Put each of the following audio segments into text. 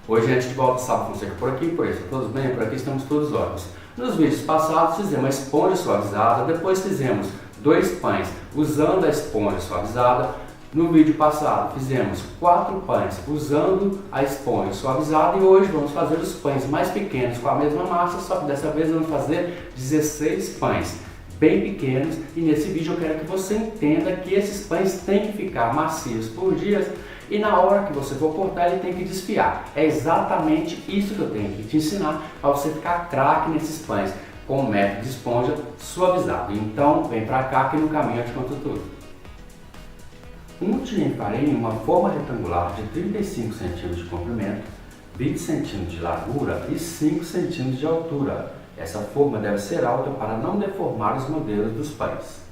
Hoje, antes de volta, Sábio Fonseca por aqui, por isso, todos bem? Por aqui estamos todos ótimos. Nos vídeos passados fizemos a esponja suavizada, depois fizemos 2 pães usando a esponja suavizada. No vídeo passado fizemos 4 pães usando a esponja suavizada e hoje vamos fazer os pães mais pequenos com a mesma massa, só que dessa vez vamos fazer 16 pães bem pequenos e nesse vídeo eu quero que você entenda que esses pães têm que ficar macios por dias e na hora que você for cortar ele tem que desfiar. É exatamente isso que eu tenho que te ensinar para você ficar craque nesses pães com o método de esponja suavizado. Então vem pra cá que no caminho eu te conto tudo. Um tirinho de farinha em uma forma retangular de 35 cm de comprimento, 20 cm de largura e 5 cm de altura. Essa forma deve ser alta para não deformar os modelos dos pães.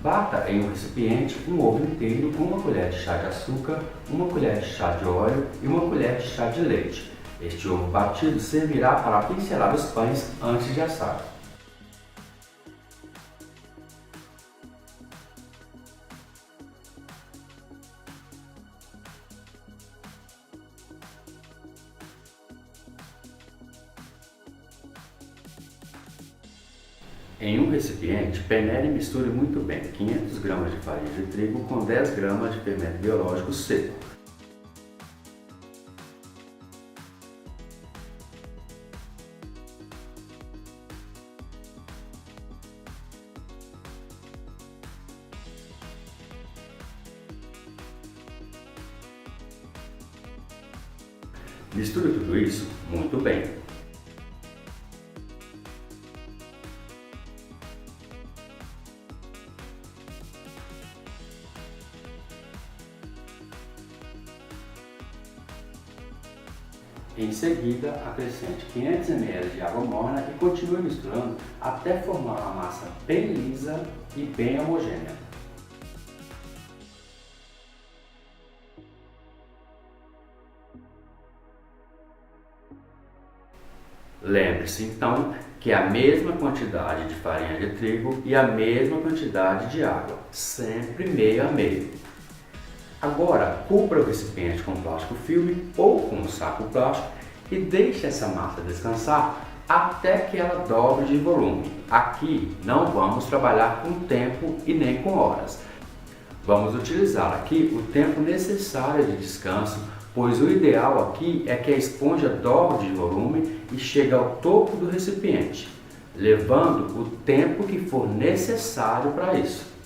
Bata em um recipiente um ovo inteiro com uma colher de chá de açúcar, uma colher de chá de óleo e uma colher de chá de leite. Este ovo batido servirá para pincelar os pães antes de assar. Em um recipiente, peneire e misture muito bem 500 gramas de farinha de trigo com 10 gramas de fermento biológico seco. Misture tudo isso muito bem. Em seguida, acrescente 500 ml de água morna e continue misturando até formar uma massa bem lisa e bem homogênea. Lembre-se então que é a mesma quantidade de farinha de trigo e a mesma quantidade de água, sempre meio a meio. Agora, cubra o recipiente com plástico filme ou com um saco plástico e deixe essa massa descansar até que ela dobre de volume. Aqui não vamos trabalhar com tempo e nem com horas. Vamos utilizar aqui o tempo necessário de descanso, pois o ideal aqui é que a esponja dobre de volume e chegue ao topo do recipiente, levando o tempo que for necessário para isso.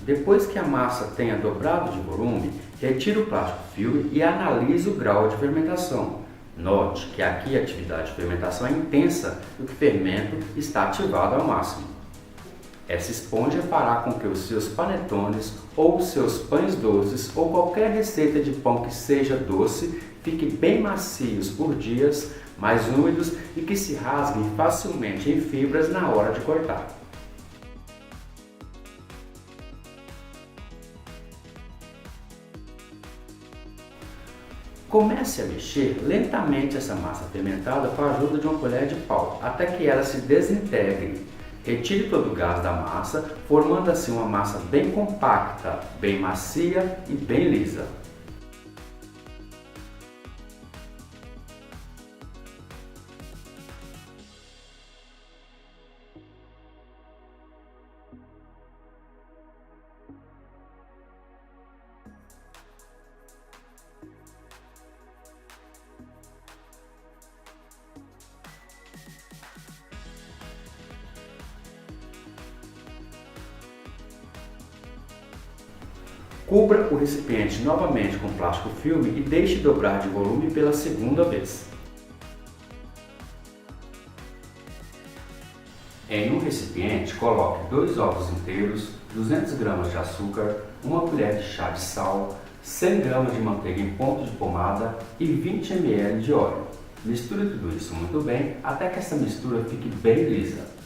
Depois que a massa tenha dobrado de volume, retire o plástico filme e analise o grau de fermentação. Note que aqui a atividade de fermentação é intensa e o fermento está ativado ao máximo. Essa esponja fará com que os seus panetones ou seus pães doces ou qualquer receita de pão que seja doce fique bem macios por dias, mais úmidos e que se rasguem facilmente em fibras na hora de cortar. Comece a mexer lentamente essa massa fermentada com a ajuda de uma colher de pau, até que ela se desintegre. Retire todo o gás da massa, formando assim uma massa bem compacta, bem macia e bem lisa. Cubra o recipiente novamente com plástico filme e deixe dobrar de volume pela segunda vez. Em um recipiente, coloque 2 ovos inteiros, 200 gramas de açúcar, uma colher de chá de sal, 100 gramas de manteiga em ponto de pomada e 20 ml de óleo. Misture tudo isso muito bem até que essa mistura fique bem lisa.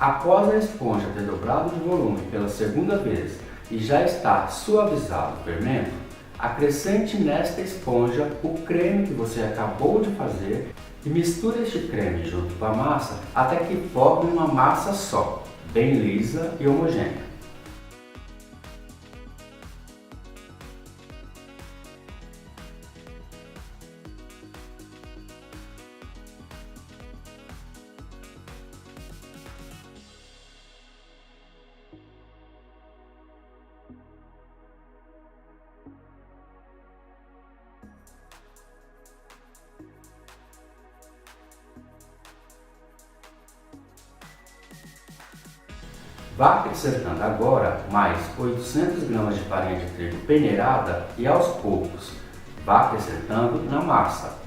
Após a esponja ter dobrado de volume pela segunda vez e já estar suavizado o fermento, acrescente nesta esponja o creme que você acabou de fazer e misture este creme junto com a massa até que forme uma massa só, bem lisa e homogênea. Vá acrescentando agora mais 800 gramas de farinha de trigo peneirada e aos poucos vá acrescentando na massa.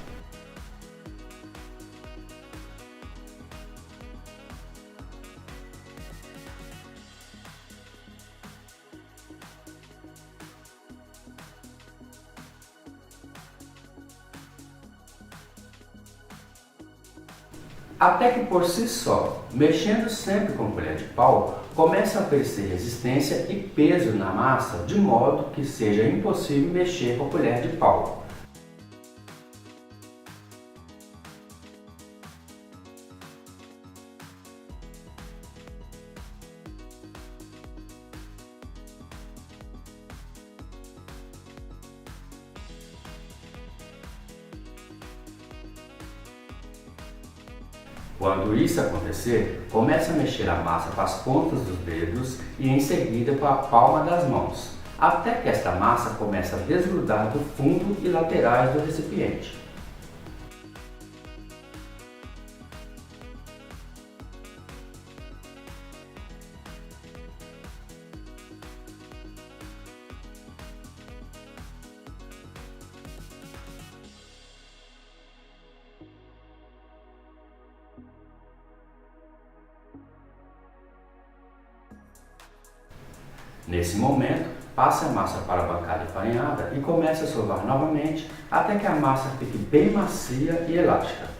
Até que por si só, mexendo sempre com colher de pau, comece a aparecer resistência e peso na massa de modo que seja impossível mexer com a colher de pau. Quando isso acontecer, comece a mexer a massa com as pontas dos dedos e em seguida com a palma das mãos, até que esta massa comece a desgrudar do fundo e laterais do recipiente. Nesse momento, passe a massa para a bancada enfarinhada e comece a sovar novamente até que a massa fique bem macia e elástica.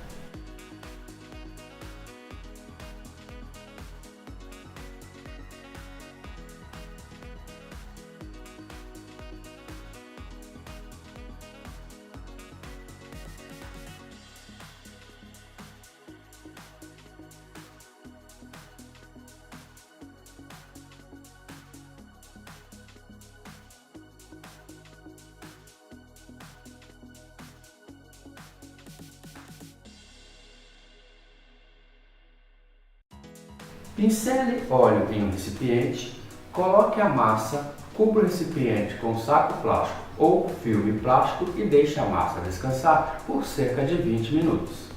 Pincele óleo em um recipiente, coloque a massa, cubra o recipiente com saco plástico ou filme plástico e deixe a massa descansar por cerca de 20 minutos.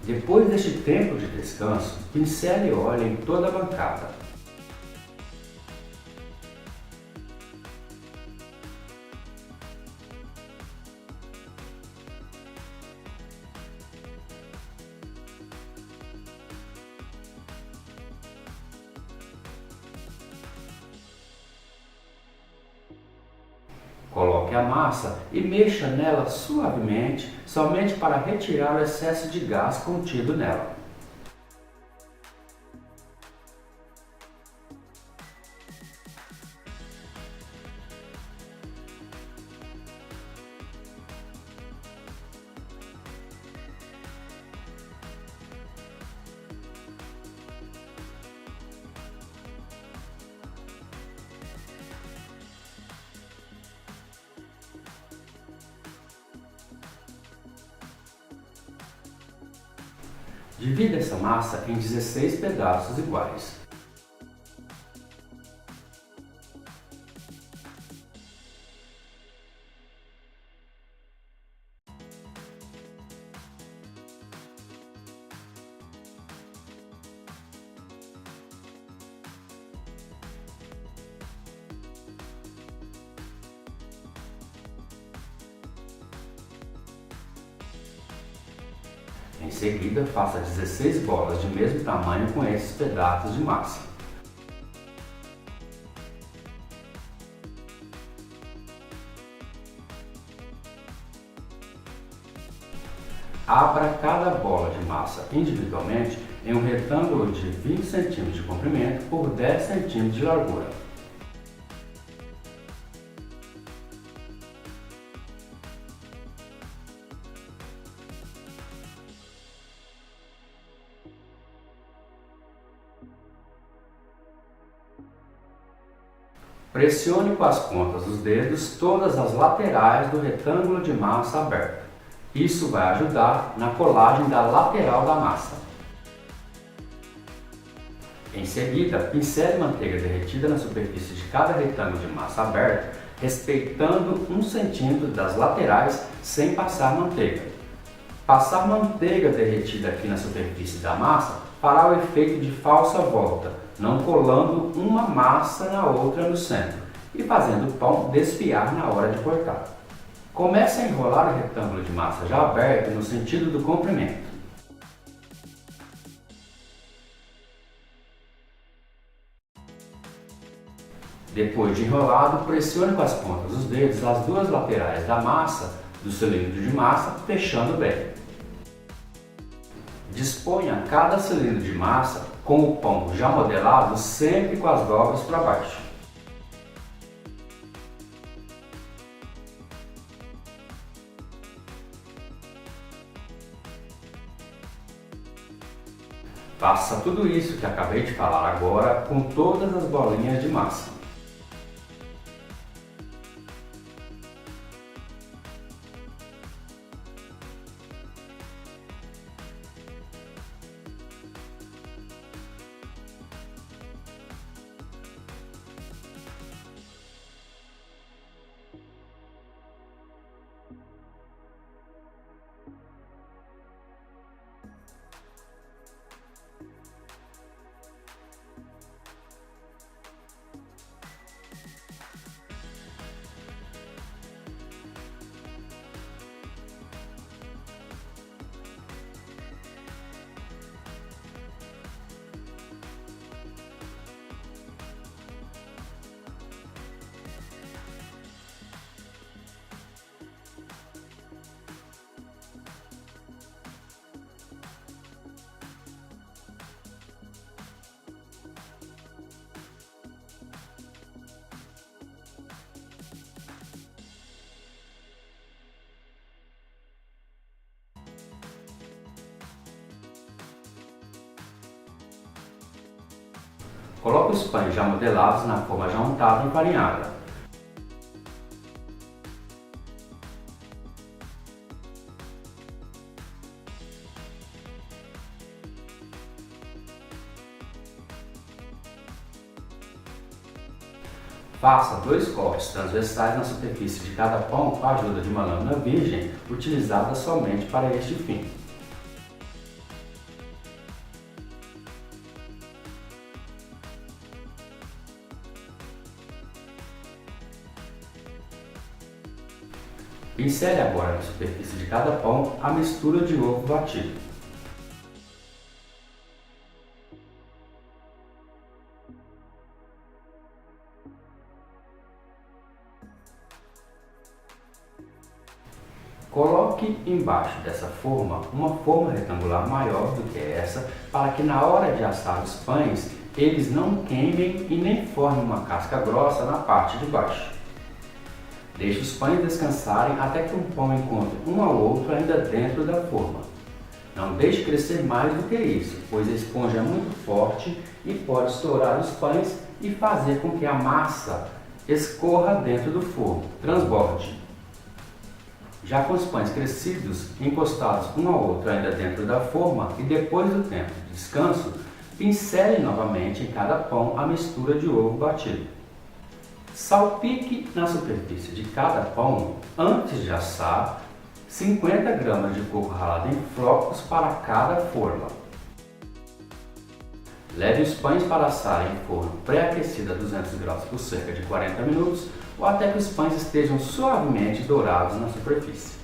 Depois deste tempo de descanso, pincele óleo em toda a bancada. Coloque a massa e mexa nela suavemente, somente para retirar o excesso de gás contido nela. Divida essa massa em 16 pedaços iguais. Em seguida, faça 16 bolas de mesmo tamanho com esses pedaços de massa. Abra cada bola de massa individualmente em um retângulo de 20 cm de comprimento por 10 cm de largura. Pressione com as pontas dos dedos todas as laterais do retângulo de massa aberto. Isso vai ajudar na colagem da lateral da massa. Em seguida, pincele manteiga derretida na superfície de cada retângulo de massa aberto, respeitando 1 cm das laterais sem passar manteiga. Passar manteiga derretida aqui na superfície da massa fará o efeito de falsa volta, não colando uma massa na outra no centro e fazendo o pão desfiar na hora de cortar. Comece a enrolar o retângulo de massa já aberto no sentido do comprimento. Depois de enrolado, pressione com as pontas dos dedos as duas laterais da massa do cilindro de massa, fechando bem. Disponha cada cilindro de massa com o pão já modelado sempre com as dobras para baixo. Faça tudo isso que acabei de falar agora com todas as bolinhas de massa. Coloque os pães já modelados na forma já untada e enfarinhada. Faça 2 cortes transversais na superfície de cada pão com a ajuda de uma lâmina virgem, utilizada somente para este fim. Pincele agora na superfície de cada pão a mistura de ovo batido. Coloque embaixo dessa forma uma forma retangular maior do que essa, para que na hora de assar os pães eles não queimem e nem formem uma casca grossa na parte de baixo. Deixe os pães descansarem até que um pão encontre um ao outro ainda dentro da forma. Não deixe crescer mais do que isso, pois a esponja é muito forte e pode estourar os pães e fazer com que a massa escorra dentro do forno, transborde. Já com os pães crescidos, encostados um ao outro ainda dentro da forma e depois do tempo de descanso, pincele novamente em cada pão a mistura de ovo batido. Salpique na superfície de cada pão, antes de assar, 50 gramas de coco ralado em flocos para cada forma. Leve os pães para assar em forno pré-aquecido a 200 graus por cerca de 40 minutos ou até que os pães estejam suavemente dourados na superfície.